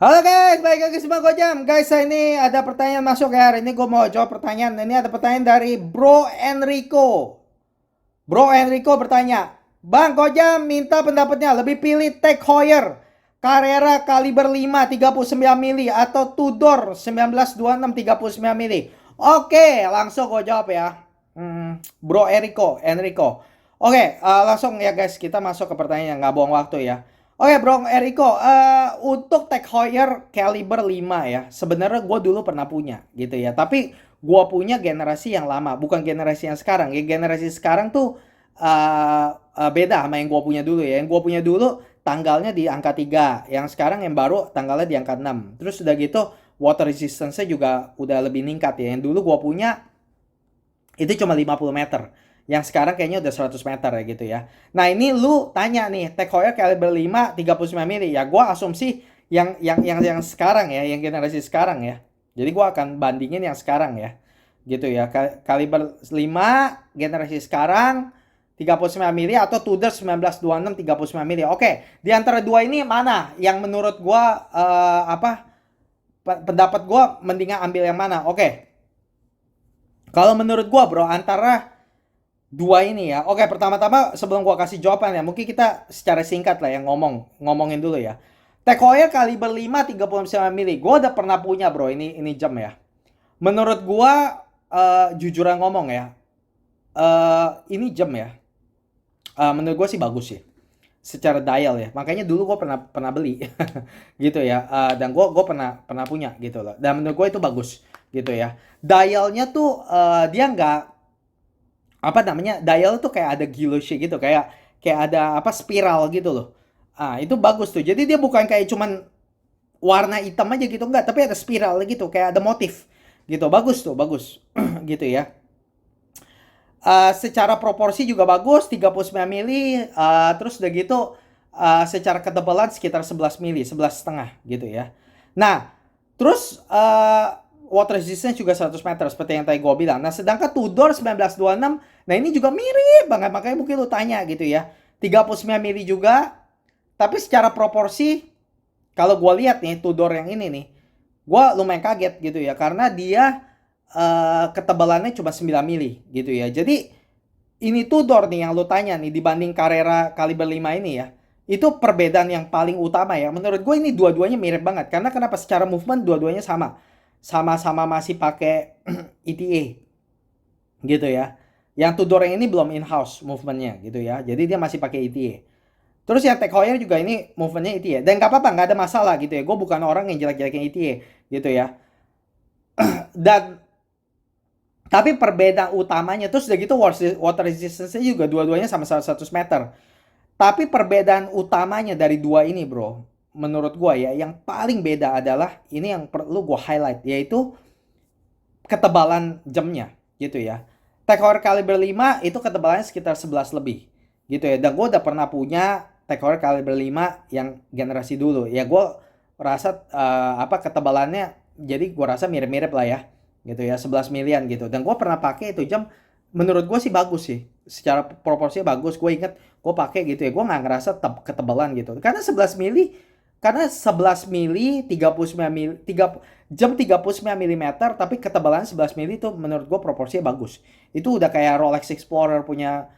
Halo guys, balik lagi sama Gojam. Guys, ini ada pertanyaan masuk ya. Hari ini gue mau jawab pertanyaan. Ini ada pertanyaan dari Bro Enrico. Bro Enrico bertanya, Bang Gojam minta pendapatnya, lebih pilih Tag Heuer Carrera kaliber 5 39 mili atau Tudor 1926 39 mili. Oke, langsung gue jawab ya. Bro Enrico. Oke, langsung ya guys, kita masuk ke pertanyaan, nggak buang waktu ya. Oke Bro Enrico, untuk Tag Heuer kaliber 5 ya, sebenarnya gue dulu pernah punya gitu ya. Tapi gue punya generasi yang lama, bukan generasi yang sekarang. Ya generasi sekarang tuh beda sama yang gue punya dulu ya. Yang gue punya dulu tanggalnya di angka 3, yang sekarang yang baru tanggalnya di angka 6. Terus udah gitu water resistance-nya juga udah lebih meningkat ya. Yang dulu gue punya itu cuma 50 meter. Yang sekarang kayaknya udah 100 meter ya gitu ya. Nah ini lu tanya nih, Tag Heuer kaliber 5 39 mili. Ya gua asumsi yang sekarang ya, yang generasi sekarang ya. Jadi gua akan bandingin yang sekarang ya. Gitu ya. Kaliber 5 generasi sekarang 39 mili atau Tudor 1926 39 mili. Oke, di antara dua ini mana yang menurut gua pendapat gua mendingan ambil yang mana? Oke. Kalau menurut gua bro, antara dua ini ya. Oke, pertama-tama sebelum gua kasih jawaban ya, mungkin kita secara singkat lah yang ngomongin dulu ya. Tag Heuer kaliber 5 39 mili. Gua udah pernah punya, Bro. Ini jam ya. Menurut gua jujuran ngomong ya. Ini jam ya. Menurut gua sih bagus sih. Secara dial ya. Makanya dulu gua pernah beli gitu ya. Dan gua pernah punya gitu loh. Dan menurut gua itu bagus gitu ya. Dialnya tuh dia nggak apa namanya, dial tuh kayak ada guillotine gitu, kayak ada apa, spiral gitu loh. Itu bagus tuh, jadi dia bukan kayak cuman warna hitam aja gitu, enggak, tapi ada spiral gitu, kayak ada motif gitu. Bagus tuh, bagus gitu ya. Secara proporsi juga bagus, 39 mili. Terus udah gitu secara ketebalan sekitar 11 mili, 11 setengah gitu ya. Nah, terus water resistance juga 100 meter seperti yang tadi gue bilang. Nah, sedangkan Tudor 1926, nah ini juga mirip banget, makanya mungkin lu tanya gitu ya. 39 mili juga, tapi secara proporsi kalau gue lihat nih Tudor yang ini nih, gue lumayan kaget gitu ya, karena dia ketebalannya cuma 9 mili gitu ya. Jadi ini Tudor nih yang lu tanya nih dibanding Carrera kaliber 5 ini ya. Itu perbedaan yang paling utama ya. Menurut gue ini dua-duanya mirip banget. Karena kenapa? Secara movement dua-duanya sama. Sama-sama masih pakai ETA gitu ya. Yang Tudor yang ini belum in-house movementnya gitu ya. Jadi dia masih pakai ETA. Terus yang Tag Heuer juga ini movementnya ETA. Dan gak apa-apa, gak ada masalah gitu ya. Gue bukan orang yang jelek-jelekin ETA gitu ya. Dan tapi perbedaan utamanya, terus udah gitu water resistance-nya juga dua-duanya sama 100 meter. Tapi perbedaan utamanya dari dua ini bro, menurut gua ya, yang paling beda adalah ini yang perlu gua highlight, yaitu ketebalan jamnya gitu ya. Tag Heuer kaliber 5 itu ketebalannya sekitar 11 lebih gitu ya. Dan gua udah pernah punya Tag Heuer kaliber 5 yang generasi dulu. Ya gua rasa ketebalannya, jadi gua rasa mirip-mirip lah ya gitu ya, 11 milian gitu. Dan gue pernah pakai itu jam, menurut gue sih bagus sih, secara proporsinya bagus. Gue inget gue pakai gitu ya, gue nggak ngerasa ketebalan gitu, karena 11 mili, karena 11 mili 39 mili 3 jam 39 milimeter, tapi ketebalan 11 mili itu menurut gue proporsinya bagus. Itu udah kayak Rolex Explorer punya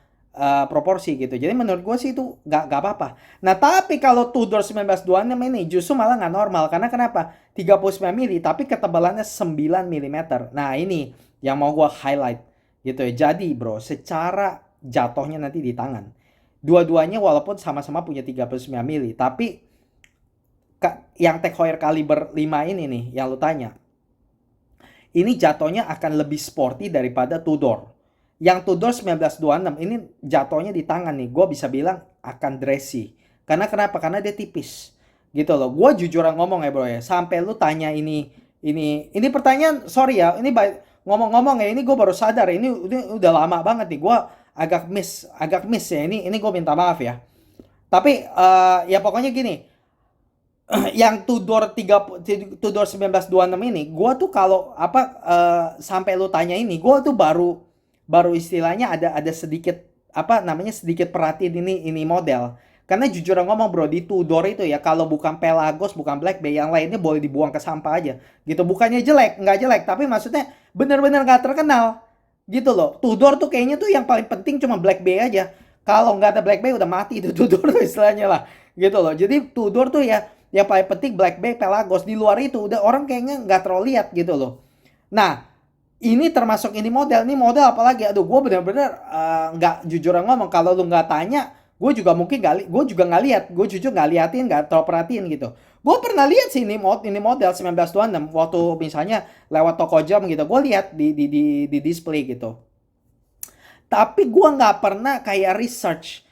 proporsi gitu. Jadi menurut gue sih itu nggak apa-apa. Nah tapi kalau Tudor 1926 ini justru malah nggak normal. Karena kenapa? 39 mili tapi ketebalannya 9 milimeter. Nah ini yang mau gue highlight gitu ya. Jadi bro, secara jatuhnya nanti di tangan, dua-duanya walaupun sama-sama punya 39 mili, tapi yang Tag Heuer kaliber 5 ini nih yang lu tanya, ini jatuhnya akan lebih sporty daripada Tudor. Yang Tudor 1926 ini jatuhnya di tangan nih, gue bisa bilang akan dressy. Karena kenapa? Karena dia tipis gitu loh. Gue jujuran ngomong ya bro ya, sampai lu tanya ini pertanyaan, sorry ya, ini ngomong-ngomong ya, ini gue baru sadar, ini udah lama banget nih, gue agak miss ya, ini gue minta maaf ya. Tapi ya pokoknya gini, yang Tudor 1926 ini, gua tuh kalau sampai lu tanya ini, gua tuh baru istilahnya ada sedikit sedikit perhatiin ini model. Karena jujur ngomong bro, di Tudor itu ya, kalau bukan Pelagos, bukan Black Bay, yang lainnya boleh dibuang ke sampah aja. Gitu, bukannya jelek, nggak jelek, tapi maksudnya bener-bener nggak terkenal. Gitu loh, Tudor tuh kayaknya tuh yang paling penting cuma Black Bay aja. Kalau nggak ada Black Bay udah mati itu Tudor tuh istilahnya lah. Gitu loh, jadi Tudor tuh ya, yang paling penting Black Bay, Pelagos. Di luar itu udah orang kayaknya nggak terlalu lihat gitu loh. Nah, ini termasuk ini model apalagi, aduh gue bener-bener nggak jujur ngomong, kalau lu nggak tanya gue juga mungkin gue juga nggak lihat, gue jujur nggak liatin, nggak terlalu perhatiin gitu. Gue pernah lihat sih ini model 1926 waktu misalnya lewat toko jam gitu, gue lihat di display gitu, tapi gue nggak pernah kayak research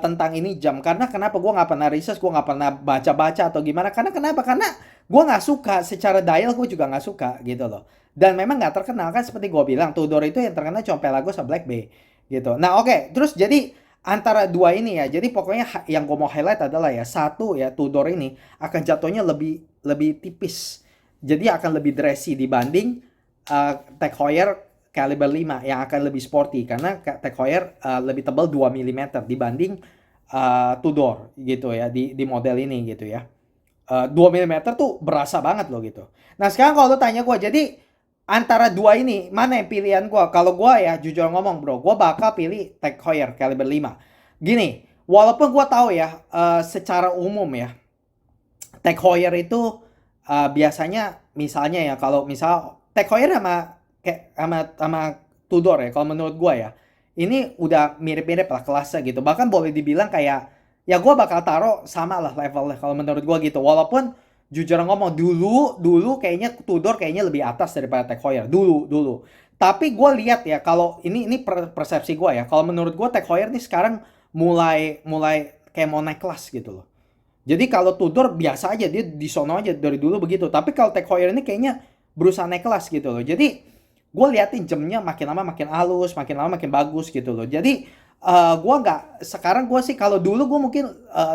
tentang ini jam. Karena kenapa gue nggak pernah research, gue nggak pernah baca-baca atau gimana, karena kenapa, karena gue nggak suka secara dial, gue juga nggak suka gitu loh. Dan memang nggak terkenal kan, seperti gue bilang Tudor itu yang terkenal cuma Pelagos sama Black Bay gitu. Nah oke, terus jadi antara dua ini ya, jadi pokoknya yang gue mau highlight adalah ya, satu ya, Tudor ini akan jatuhnya lebih lebih tipis, jadi akan lebih dressy dibanding Tag Heuer Caliber 5 yang akan lebih sporty, karena Tag Heuer lebih tebal 2 mm dibanding Tudor gitu ya, di model ini gitu ya. 2 mm tuh berasa banget loh gitu. Nah sekarang kalau lu tanya gue, jadi antara dua ini mana yang pilihan gue? Kalau gue ya jujur ngomong bro, gue bakal pilih Tag Heuer Caliber 5. Gini, walaupun gue tahu ya secara umum ya, Tag Heuer itu biasanya misalnya ya, kalau misal Tag Heuer sama Tudor ya, kalau menurut gua ya, ini udah mirip-mirip lah kelasnya gitu. Bahkan boleh dibilang kayak ya gua bakal taruh sama lah levelnya kalau menurut gua gitu. Walaupun jujur ngomong, dulu kayaknya Tudor kayaknya lebih atas daripada Tag Heuer dulu. Tapi gua lihat ya, kalau ini persepsi gua ya, kalau menurut gua Tag Heuer nih sekarang mulai kayak mau naik kelas gitu loh. Jadi kalau Tudor biasa aja, dia di sono aja dari dulu begitu. Tapi kalau Tag Heuer ini kayaknya berusaha naik kelas gitu loh. Jadi gue liatin jamnya makin lama makin halus, makin lama makin bagus gitu loh. Jadi gue nggak, sekarang gue sih, kalau dulu gue mungkin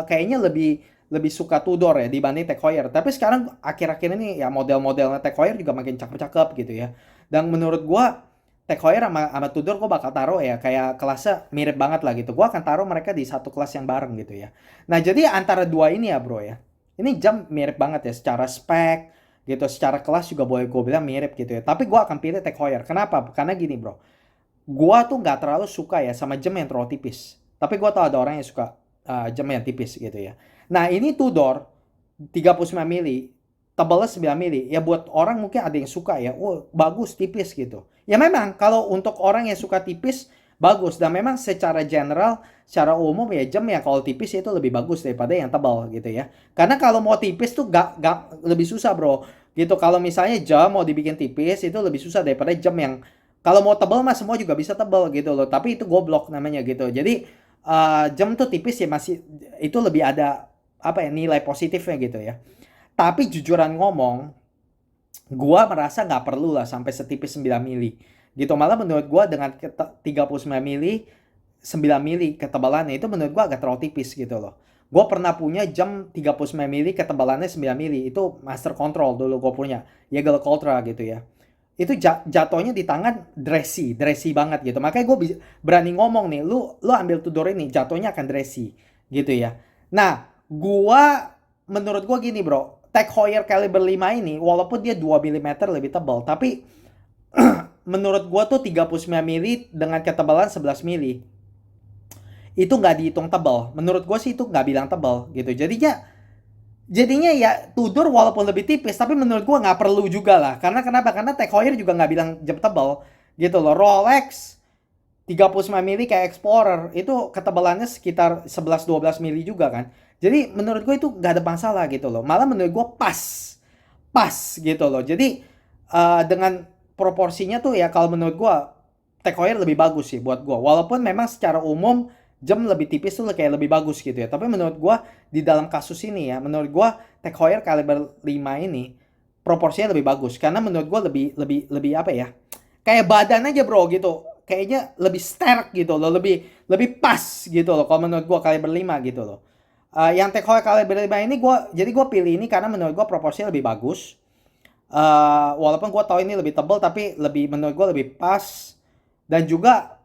kayaknya lebih lebih suka Tudor ya dibanding Tag Heuer. Tapi sekarang akhir-akhir ini ya model-modelnya Tag Heuer juga makin cakep-cakep gitu ya. Dan menurut gue Tag Heuer sama Tudor gue bakal taruh ya kayak kelasnya mirip banget lah gitu. Gue akan taruh mereka di satu kelas yang bareng gitu ya. Nah jadi antara dua ini ya bro ya, ini jam mirip banget ya secara spek gitu, secara kelas juga boleh gue bilang mirip gitu ya. Tapi gue akan pilih Tag Heuer. Kenapa? Karena gini bro, gue tuh nggak terlalu suka ya sama jam yang terlalu tipis. Tapi gue tau ada orang yang suka jam yang tipis gitu ya. Nah ini Tudor 39 mili, tebalnya 9 mili. Ya buat orang mungkin ada yang suka ya, oh bagus tipis gitu. Ya memang kalau untuk orang yang suka tipis bagus, dan memang secara general, secara umum ya jam ya kalau tipis itu lebih bagus daripada yang tebal gitu ya. Karena kalau mau tipis tuh gak lebih susah bro gitu. Kalau misalnya jam mau dibikin tipis itu lebih susah daripada jam yang kalau mau tebal mah semua juga bisa tebal gitu loh. Tapi itu goblok namanya gitu. Jadi jam tuh tipis ya masih itu lebih ada apa ya, nilai positifnya gitu ya. Tapi jujuran ngomong, gua merasa nggak perlu lah sampai setipis 9 mili gitu. Malah menurut gua dengan 39 mili 9 mili ketebalannya itu menurut gua agak terlalu tipis gitu loh. Gua pernah punya jam 39 mili ketebalannya 9 mili, itu Master Control dulu gua punya, Jaeger Ultra gitu ya. Itu jatuhnya di tangan dressy banget gitu. Makanya gue berani ngomong nih, lu ambil Tudor ini jatuhnya akan dressy gitu ya. Nah, menurut gua gini bro, Tag Heuer Caliber 5 ini walaupun dia 2 mm lebih tebal, tapi menurut gua tuh 39 mili dengan ketebalan 11 mili itu nggak dihitung tebal. Menurut gua sih itu nggak bilang tebal gitu. Jadinya ya Tudor walaupun lebih tipis, tapi menurut gua nggak perlu juga lah. Karena kenapa? Karena Tag Heuer juga nggak bilang jam tebal gitu loh. Rolex 39 mili kayak Explorer itu ketebalannya sekitar 11-12 mili juga kan. Jadi menurut gue itu gak ada masalah gitu loh. Malah menurut gue pas gitu loh. Jadi dengan proporsinya tuh ya, kalau menurut gue Tag Heuer lebih bagus sih buat gue. Walaupun memang secara umum jam lebih tipis tuh kayak lebih bagus gitu ya. Tapi menurut gue di dalam kasus ini ya, menurut gue Tag Heuer Caliber 5 ini proporsinya lebih bagus. Karena menurut gue lebih apa ya, kayak badan aja bro gitu. Kayaknya lebih sterk gitu loh, lebih pas gitu loh kalau menurut gua Caliber 5 gitu loh. Yang Tag Heuer Caliber 5 ini gua pilih ini karena menurut gua proporsinya lebih bagus. Walaupun gua tahu ini lebih tebal, tapi menurut gua lebih pas, dan juga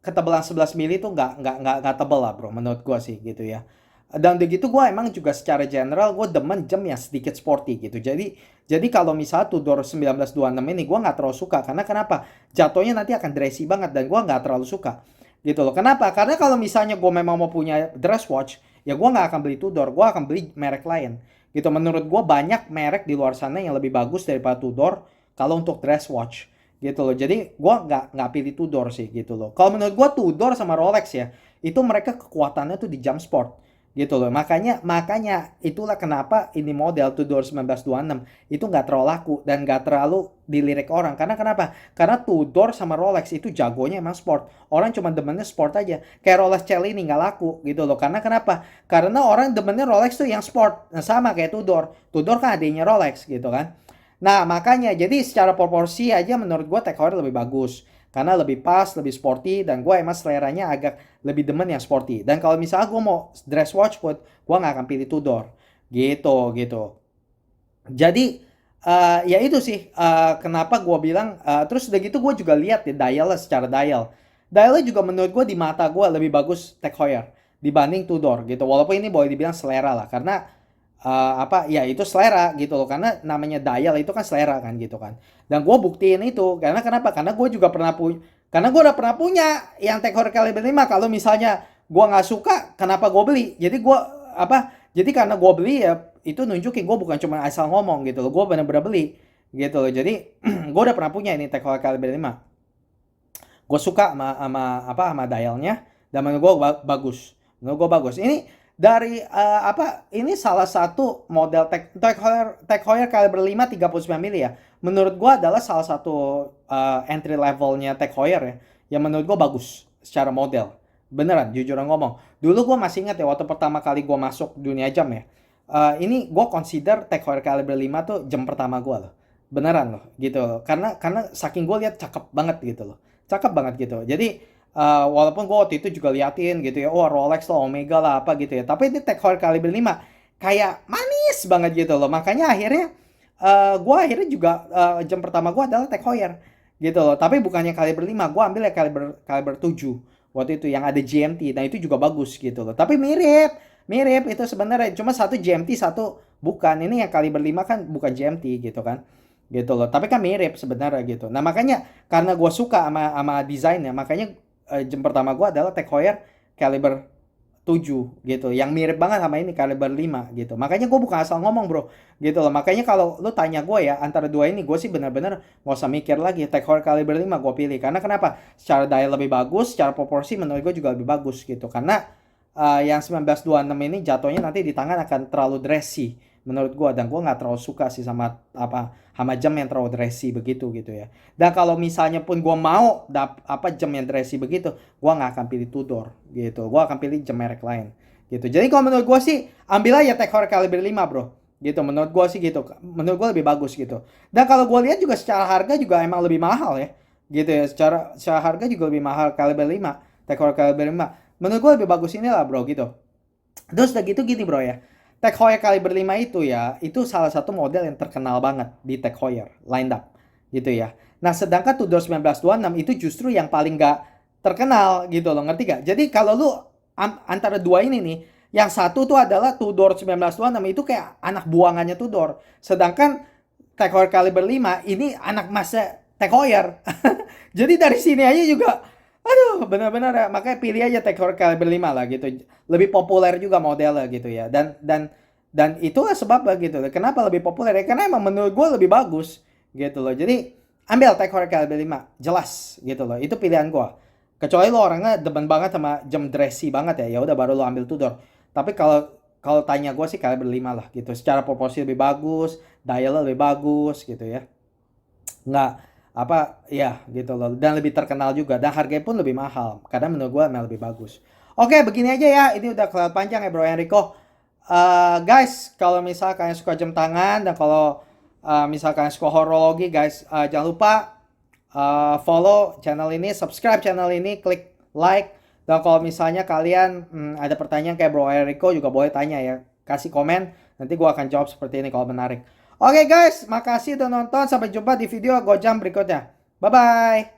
ketebalan 11 mili itu nggak tebel lah bro, menurut gua sih gitu ya. Dan begitu gua emang juga secara general gue demen jam yang sedikit sporty gitu. Jadi kalau misalnya Tudor 1926 ini gua nggak terlalu suka, karena kenapa? Jatuhnya nanti akan dressy banget dan gua nggak terlalu suka gitu loh. Kenapa? Karena kalau misalnya gue memang mau punya dress watch, ya gua nggak akan beli Tudor, gua akan beli merek lain gitu. Menurut gua banyak merek di luar sana yang lebih bagus daripada Tudor kalau untuk dress watch gitu loh. Jadi gua nggak pilih Tudor sih gitu loh. Kalau menurut gua Tudor sama Rolex ya, itu mereka kekuatannya tuh di jam sport gitu loh. Makanya itulah kenapa ini model Tudor 1926 itu nggak terlalu laku dan nggak terlalu dilirik orang. Karena kenapa? Karena Tudor sama Rolex itu jagonya emang sport. Orang cuma demennya sport aja. Kayak Rolex Cellini nggak laku gitu loh. Karena kenapa? Karena orang demennya Rolex tuh yang sport. Nah, sama kayak Tudor. Tudor kan adanya Rolex gitu kan. Nah, makanya jadi secara proporsi aja menurut gue Tag Heuer lebih bagus. Karena lebih pas, lebih sporty, dan gue emang seleranya agak lebih demen yang sporty. Dan kalau misalnya gue mau dress watch pun, gue nggak akan pilih Tudor. Gitu. Jadi, ya itu sih kenapa gue bilang, terus udah gitu gue juga lihat ya dialnya secara dial. Dialnya juga menurut gue di mata gue lebih bagus Tag Heuer dibanding Tudor gitu. Walaupun ini boleh dibilang selera lah, karena ya itu selera gitu loh, karena namanya dial itu kan selera kan gitu kan. Dan gue buktiin itu karena kenapa? Karena gue juga pernah punya, karena gue udah pernah punya yang Tag Heuer Caliber 5. Kalau misalnya gue nggak suka, kenapa gue beli? Jadi karena gue beli ya itu nunjukin gue bukan cuma asal ngomong gitu loh, gue bener-bener beli gitu loh. Jadi gue udah pernah punya ini Tag Heuer Caliber 5. Gue suka sama dialnya, dan menurut gue bagus. Ini dari ini salah satu model Tag Heuer Caliber 5 39 mili ya. Menurut gue adalah salah satu entry levelnya Tag Heuer ya, yang menurut gue bagus secara model. Beneran, jujuran ngomong. Dulu gue masih ingat ya waktu pertama kali gue masuk dunia jam ya. Ini gue consider Tag Heuer Caliber 5 tuh jam pertama gue loh. Beneran loh gitu loh. Karena saking gue lihat cakep banget gitu loh. Cakep banget gitu. Jadi walaupun gue waktu itu juga liatin gitu ya, oh Rolex lah, Omega lah apa gitu ya. Tapi ini Tag Heuer Caliber 5 kayak manis banget gitu loh. Makanya akhirnya gue akhirnya juga jam pertama gue adalah Tag Heuer gitu loh. Tapi bukannya Caliber 5, gue ambil ya Caliber 7 waktu itu yang ada GMT. Nah itu juga bagus gitu loh. Tapi mirip itu sebenarnya, cuma satu GMT satu bukan. Ini yang Caliber 5 kan bukan GMT gitu kan. Gitu loh. Tapi kan mirip sebenarnya gitu. Nah, makanya karena gue suka sama desainnya, makanya jam pertama gue adalah Tag Heuer Caliber 7 gitu. Yang mirip banget sama ini Caliber 5 gitu. Makanya gue bukan asal ngomong, Bro. Gitu loh. Makanya kalau lu tanya gue ya antara dua ini, gue sih benar-benar gak usah mikir lagi. Tag Heuer Caliber 5 gue pilih. Karena kenapa? Secara dial lebih bagus, secara proporsi menurut gue juga lebih bagus gitu. Karena yang 1926 ini jatuhnya nanti di tangan akan terlalu dressy menurut gue, dan gue nggak terlalu suka sih sama jam yang terlalu dressy begitu gitu ya. Dan kalau misalnya pun gue mau jam yang dressy begitu, gue nggak akan pilih Tudor gitu. Gue akan pilih jam merek lain gitu. Jadi kalau menurut gue sih ambil aja Tag Heuer Caliber 5 bro gitu. Menurut gue sih gitu. Menurut gue lebih bagus gitu. Dan kalau gue lihat juga secara harga juga emang lebih mahal ya gitu ya. Secara harga juga lebih mahal Caliber 5, Tag Heuer Caliber 5. Menurut gue lebih bagus inilah bro gitu. Terus udah gitu gini bro ya. Tag Heuer Caliber 5 itu ya, itu salah satu model yang terkenal banget di Tag Heuer lined up gitu ya. Nah, sedangkan Tudor 1926 itu justru yang paling gak terkenal gitu loh, ngerti gak? Jadi kalau lu antara dua ini nih, yang satu tuh adalah Tudor 1926 itu kayak anak buangannya Tudor. Sedangkan Tag Heuer Caliber 5 ini anak masnya Tag Heuer. Jadi dari sini aja juga aduh, benar-benar ya. Makanya pilih aja Tag Heuer Caliber 5 lah gitu. Lebih populer juga modelnya gitu ya. Dan itulah sebabnya gitu. Kenapa lebih populer ya? Karena emang menurut gue lebih bagus gitu loh. Jadi ambil Tag Heuer Caliber 5, jelas gitu loh. Itu pilihan gue. Kecuali lo orangnya demen banget sama jam dressy banget ya. Ya udah baru lo ambil Tudor. Tapi kalau tanya gue sih Caliber 5 lah gitu. Secara proporsi lebih bagus, dialnya lebih bagus gitu ya. Nggak ya gitu loh, dan lebih terkenal juga, dan harganya pun lebih mahal karena menurut gue emang lebih bagus. Oke, begini aja ya, ini udah kelewat panjang ya bro Enrico. Guys, kalau misalnya kalian suka jam tangan, dan kalau misalnya kalian suka horologi guys, jangan lupa follow channel ini, subscribe channel ini, klik like. Dan kalau misalnya kalian ada pertanyaan kayak bro Enrico juga boleh tanya ya, kasih komen, nanti gue akan jawab seperti ini kalau menarik. Oke guys, makasih udah nonton. Sampai jumpa di video Gojam berikutnya. Bye-bye.